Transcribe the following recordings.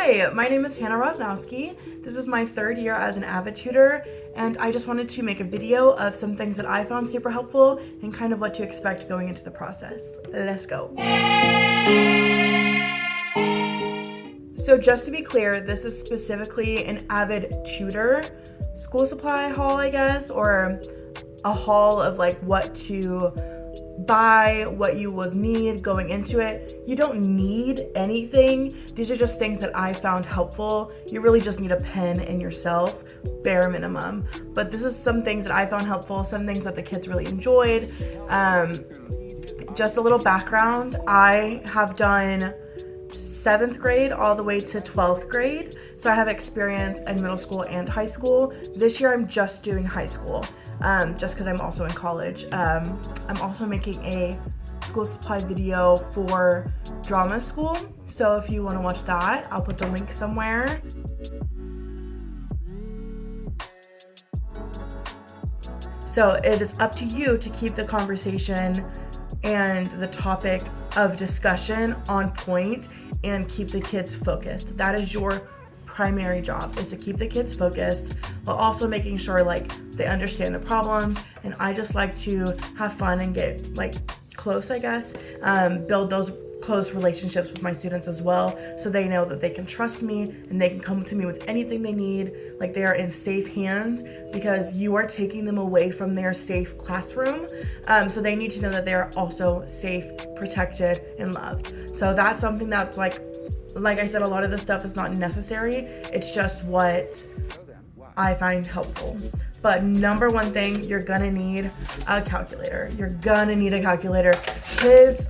Hi, my name is Hannah Rosnowski. This is my third year as an AVID tutor, and I just wanted to make a video of some things that I found super helpful and kind of what to expect going into the process. Let's go. So just to be clear, this is specifically an AVID tutor school supply haul, I guess, or a haul of like what to buy, what you would need going into it. You don't need anything. These are just things that I found helpful. You really just need a pen and yourself, bare minimum. But this is some things that I found helpful, some things that the kids really enjoyed. Just a little background, I have done 7th grade all the way to 12th grade. So I have experience in middle school and high school. This year I'm just doing high school, just because I'm also in college. I'm also making a school supply video for drama school. So if you want to watch that, I'll put the link somewhere. So it is up to you to keep the conversation and the topic of discussion on point and keep the kids focused. That is your primary job, is to keep the kids focused while also making sure like they understand the problems. And I just like to have fun and get like close, I guess, build those close relationships with my students as well, so they know that they can trust me and they can come to me with anything they need, like they are in safe hands, because you are taking them away from their safe classroom. So they need to know that they are also safe, protected, and loved. So that's something that's like I said, a lot of this stuff is not necessary. It's just what I find helpful. But number one thing, you're gonna need a calculator. You're gonna need a calculator. Kids,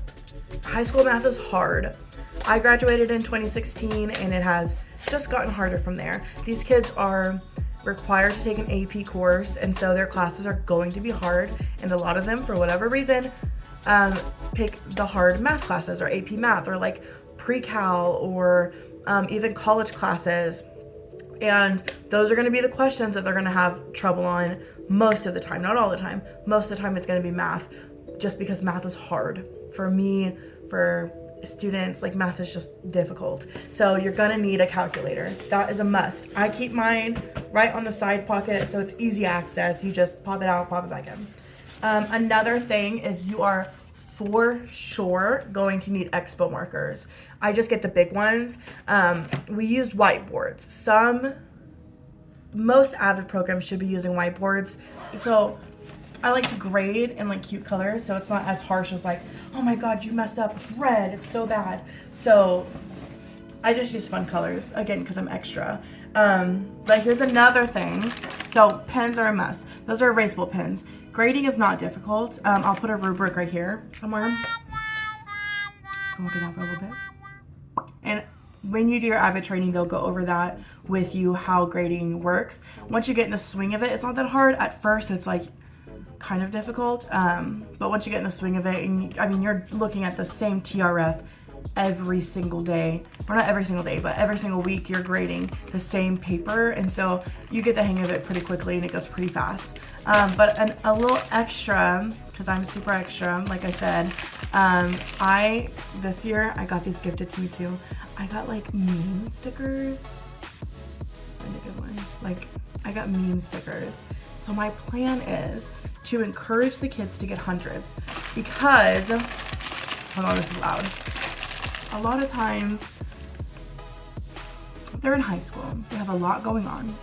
high school math is hard. I graduated in 2016 and it has just gotten harder from there. These kids are required to take an AP course, and so their classes are going to be hard, and a lot of them, for whatever reason, pick the hard math classes or AP math or like pre-cal or even college classes. And those are going to be the questions that they're going to have trouble on most of the time, not all the time. Most of the time it's going to be math, just because math is hard. For me, for students, like math is just difficult. So you're gonna need a calculator. That is a must. I keep mine right on the side pocket so it's easy access. You just pop it out, pop it back in. Another thing is you are for sure going to need expo markers. I just get the big ones. We use whiteboards. Most AVID programs should be using whiteboards. So I like to grade in like cute colors, so it's not as harsh as like, oh my god, you messed up, it's red, it's so bad. So I just use fun colors, again, because I'm extra. But here's another thing. So pens are a must. Those are erasable pens. Grading is not difficult. I'll put a rubric right here somewhere. Come look at that for a little bit. And when you do your AVID training, they'll go over that with you, how grading works. Once you get in the swing of it, it's not that hard. At first, it's like kind of difficult, but once you get in the swing of it, and I mean, you're looking at the same TRF every single day, or not every single day, but every single week you're grading the same paper, and so you get the hang of it pretty quickly and it goes pretty fast. But a little extra, because I'm super extra, like I said, this year I got these gifted to me too. I got like meme stickers. Find a good one. Like, I got meme stickers. So my plan is to encourage the kids to get hundreds, because, hold on, this is loud. A lot of times they're in high school, they have a lot going on,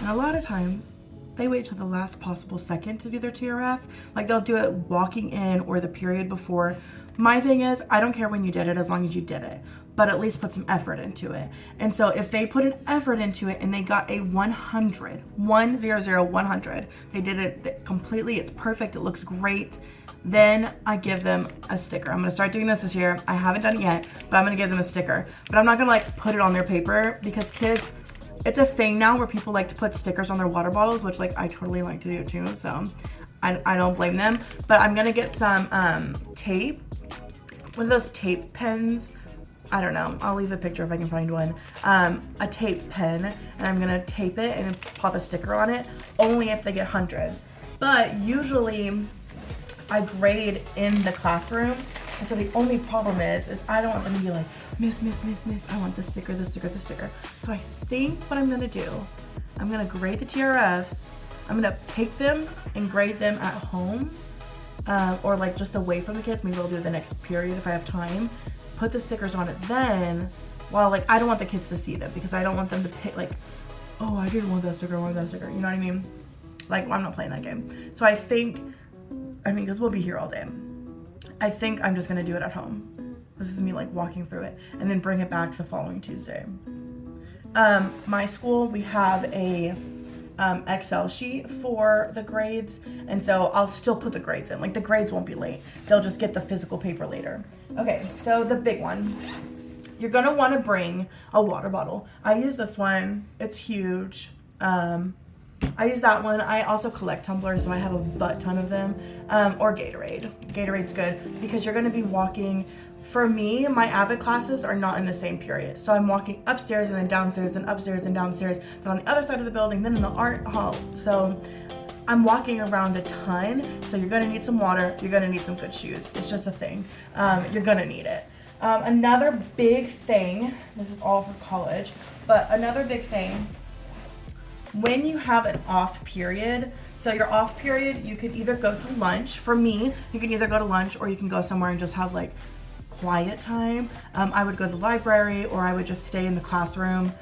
and a lot of times they wait till the last possible second to do their TRF. Like they'll do it walking in or the period before. My thing is, I don't care when you did it as long as you did it, but at least put some effort into it. And so if they put an effort into it and they got a 100, 100, they did it completely, it's perfect, it looks great, then I give them a sticker. I'm gonna start doing this year. I haven't done it yet, but I'm gonna give them a sticker. But I'm not gonna like put it on their paper, because kids, it's a thing now where people like to put stickers on their water bottles, which like I totally like to do too, so I don't blame them. But I'm gonna get some tape, one of those tape pens. I don't know, I'll leave a picture if I can find one. A tape pen, and I'm gonna tape it and pop a sticker on it, only if they get hundreds. But usually I grade in the classroom, And so the only problem is I don't want them to be like, miss, I want the sticker. So I think what I'm gonna do, I'm gonna grade the TRFs. I'm gonna take them and grade them at home, or like just away from the kids. Maybe I'll do it the next period if I have time. Put the stickers on it then, while like I don't want the kids to see them because I don't want them to pick like, oh, I didn't want that sticker, you know what I mean? Like, I'm not playing that game. So I think, because we'll be here all day. I think I'm just gonna do it at home. This is me like walking through it and then bring it back the following Tuesday. My school, we have a Excel sheet for the grades, and so I'll still put the grades in. Like, the grades won't be late. They'll just get the physical paper later. Okay, so the big one. You're gonna wanna bring a water bottle. I use this one, it's huge. I use that one. I also collect tumblers, so I have a butt ton of them. Or Gatorade. Gatorade's good because you're gonna be walking. For me, my AVID classes are not in the same period. So I'm walking upstairs and then downstairs, then upstairs and downstairs, then on the other side of the building, then in the art hall. So I'm walking around a ton. So you're gonna need some water, you're gonna need some good shoes. It's just a thing. You're gonna need it. Another big thing, this is all for college, but another big thing, when you have an off period, so your off period, you could either go to lunch. For me, you can either go to lunch or you can go somewhere and just have like quiet time. I would go to the library or I would just stay in the classroom.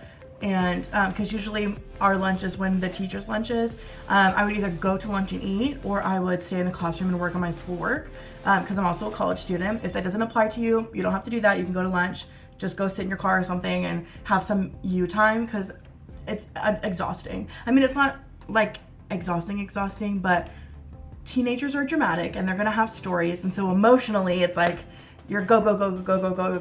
And because usually our lunch is when the teacher's lunch is. I would either go to lunch and eat, or I would stay in the classroom and work on my schoolwork, because I'm also a college student. If that doesn't apply to you, you don't have to do that. You can go to lunch, just go sit in your car or something and have some you time, because it's exhausting. It's not like exhausting, but teenagers are dramatic and they're gonna have stories, and so emotionally it's like you're go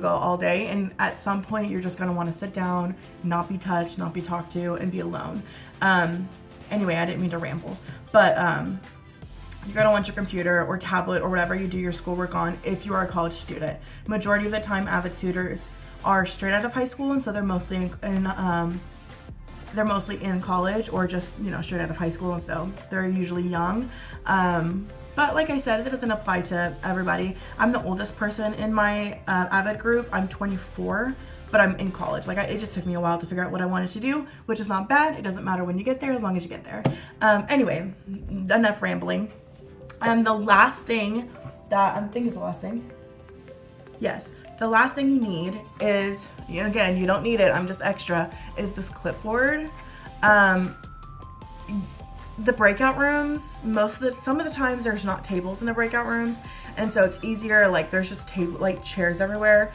all day, and at some point you're just gonna want to sit down, not be touched, not be talked to, and be alone. Anyway, I didn't mean to ramble, but you're gonna want your computer or tablet or whatever you do your schoolwork on if you are a college student. Majority of the time, AVID tutors are straight out of high school, and so they're mostly in college or just, straight out of high school, and so they're usually young. But like I said, it doesn't apply to everybody. I'm the oldest person in my AVID group. I'm 24, but I'm in college. It just took me a while to figure out what I wanted to do, which is not bad. It doesn't matter when you get there, as long as you get there. Anyway, enough rambling. The last thing that I think is the last thing. Yes, the last thing you need is, again, you don't need it, I'm just extra, is this clipboard. The breakout rooms, some of the times there's not tables in the breakout rooms, and so it's easier, there's just chairs everywhere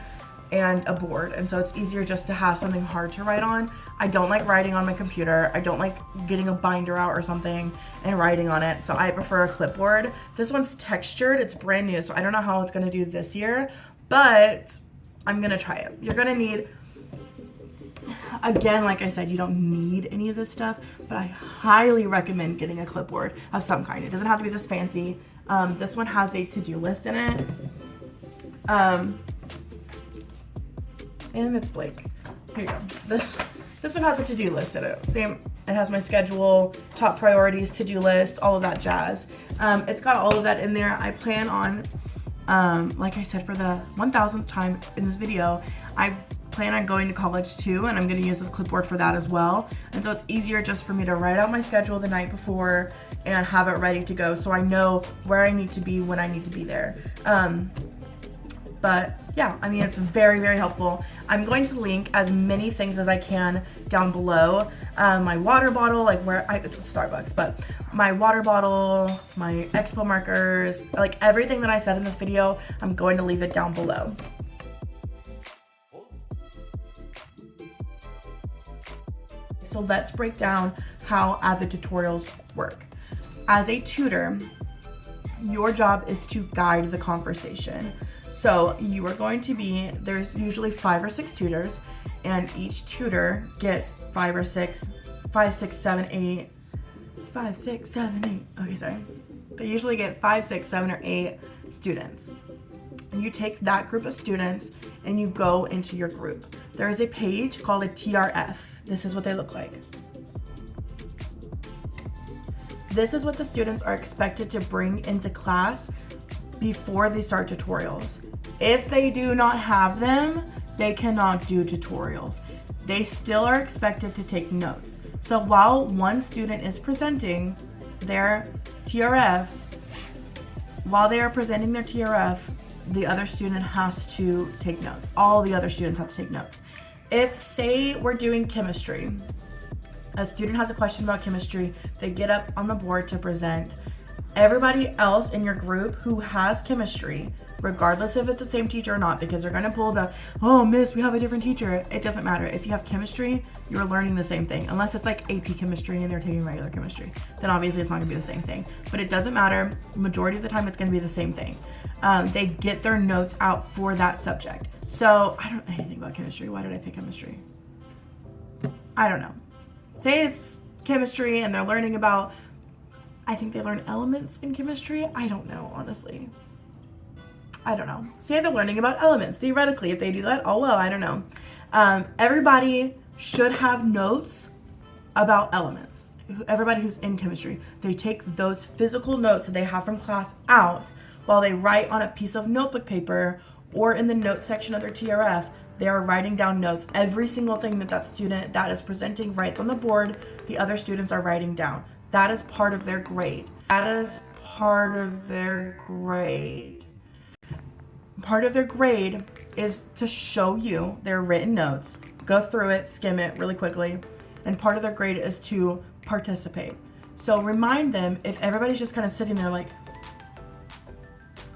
and a board, and so it's easier just to have something hard to write on. I don't like writing on my computer. I don't like getting a binder out or something and writing on it, so I prefer a clipboard. This one's textured, it's brand new, so I don't know how it's gonna do this year, but I'm gonna try it. You're gonna need, again, like I said, you don't need any of this stuff, but I highly recommend getting a clipboard of some kind. It doesn't have to be this fancy. This one has a to-do list in it. And it's blank. Here you go. This one has a to-do list in it. See, it has my schedule, top priorities, to-do list, all of that jazz. It's got all of that in there. I plan on, like I said, for the 1000th time in this video, I plan on going to college too, and I'm going to use this clipboard for that as well. And so it's easier just for me to write out my schedule the night before and have it ready to go, so I know where I need to be when I need to be there. But yeah, it's very, very helpful. I'm going to link as many things as I can down below. My water bottle, it's Starbucks, but my water bottle, my expo markers, everything that I said in this video, I'm going to leave it down below. So let's break down how AVID tutorials work. As a tutor, your job is to guide the conversation. So you are going to be, there's usually 5 or 6 tutors, and each tutor gets 5, 6, 7, 8. Okay, sorry. They usually get 5, 6, 7, or 8 students. And you take that group of students and you go into your group. There is a page called a TRF. This is what they look like. This is what the students are expected to bring into class before they start tutorials. If they do not have them, they cannot do tutorials. They still are expected to take notes. So while one student is presenting their TRF, while they are presenting their TRF, the other student has to take notes. All the other students have to take notes. If, say, we're doing chemistry, a student has a question about chemistry, they get up on the board to present. Everybody else in your group who has chemistry, regardless if it's the same teacher or not, because they're gonna pull the, oh, miss, we have a different teacher. It doesn't matter. If you have chemistry, you're learning the same thing. Unless it's like AP chemistry and they're taking regular chemistry, then obviously it's not gonna be the same thing. But it doesn't matter. Majority of the time, it's gonna be the same thing. They get their notes out for that subject. So I don't know anything about chemistry. Why did I pick chemistry? I don't know. Say it's chemistry and they're learning about, I think they learn elements in chemistry. I don't know, honestly. I don't know. Say they're learning about elements. Theoretically, if they do that, oh well, I don't know. Everybody should have notes about elements. Everybody who's in chemistry, they take those physical notes that they have from class out while they write on a piece of notebook paper or in the notes section of their TRF. They are writing down notes. Every single thing that student that is presenting writes on the board, the other students are writing down. That is part of their grade. That is part of their grade. Part of their grade is to show you their written notes, go through it, skim it really quickly, and part of their grade is to participate. So remind them, if everybody's just kind of sitting there like,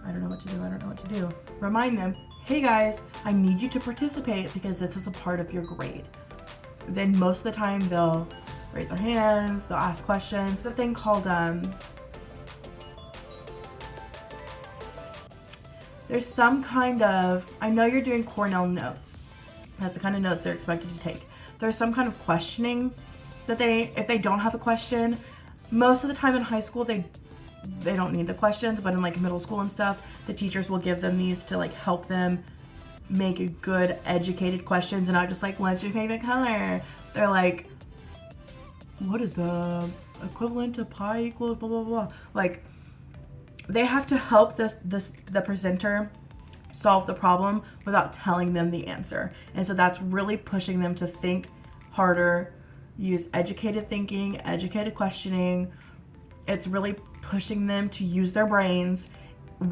I don't know what to do, I don't know what to do. Remind them, hey guys, I need you to participate because this is a part of your grade. Then most of the time they'll raise their hands, they'll ask questions. The thing called, there's some kind of, I know you're doing Cornell notes. That's the kind of notes they're expected to take. There's some kind of questioning that if they don't have a question, most of the time in high school, they don't need the questions, but in like middle school and stuff, the teachers will give them these to like help them make a good educated questions and not just like, what's your favorite color? They're like, what is the equivalent to pi equals blah, blah, blah. Like, they have to help the presenter solve the problem without telling them the answer. And so that's really pushing them to think harder, use educated thinking, educated questioning. It's really pushing them to use their brains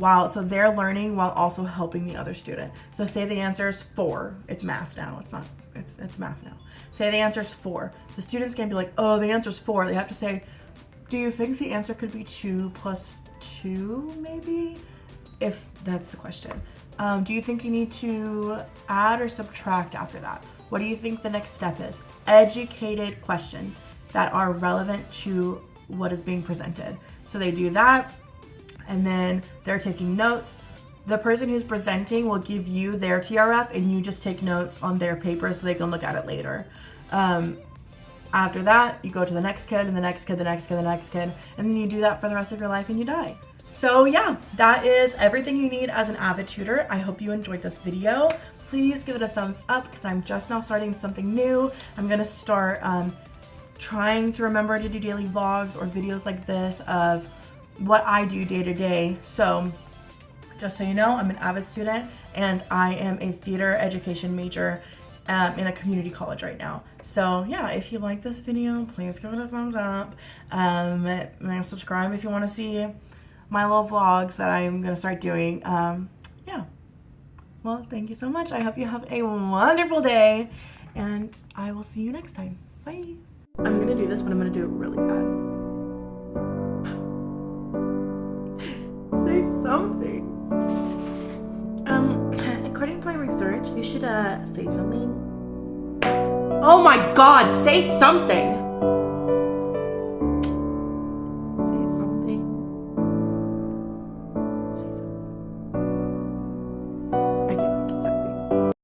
so they're learning while also helping the other student. So say the answer is 4. It's math now. It's math now. Say the answer is 4. The students can be like, oh, the answer is 4. They have to say, do you think the answer could be 2 plus 2 maybe? If that's the question. Do you think you need to add or subtract after that? What do you think the next step is? Educated questions that are relevant to what is being presented. So they do that, and then they're taking notes. The person who's presenting will give you their TRF, and you just take notes on their paper so they can look at it later. After that, you go to the next kid, and the next kid, the next kid, the next kid, and then you do that for the rest of your life and you die. So yeah, that is everything you need as an AVID tutor. I hope you enjoyed this video. Please give it a thumbs up because I'm just now starting something new. I'm gonna start trying to remember to do daily vlogs or videos like this of what I do day to day. So just so you know, I'm an AVID student and I am a theater education major in a community college right now. So yeah, if you like this video, please give it a thumbs up. And subscribe if you want to see my little vlogs that I'm gonna start doing. Yeah. Well, thank you so much. I hope you have a wonderful day, and I will see you next time. Bye. I'm gonna do this, but I'm gonna do it really bad. Say something. According to my research, you should say something. Oh my God, say something.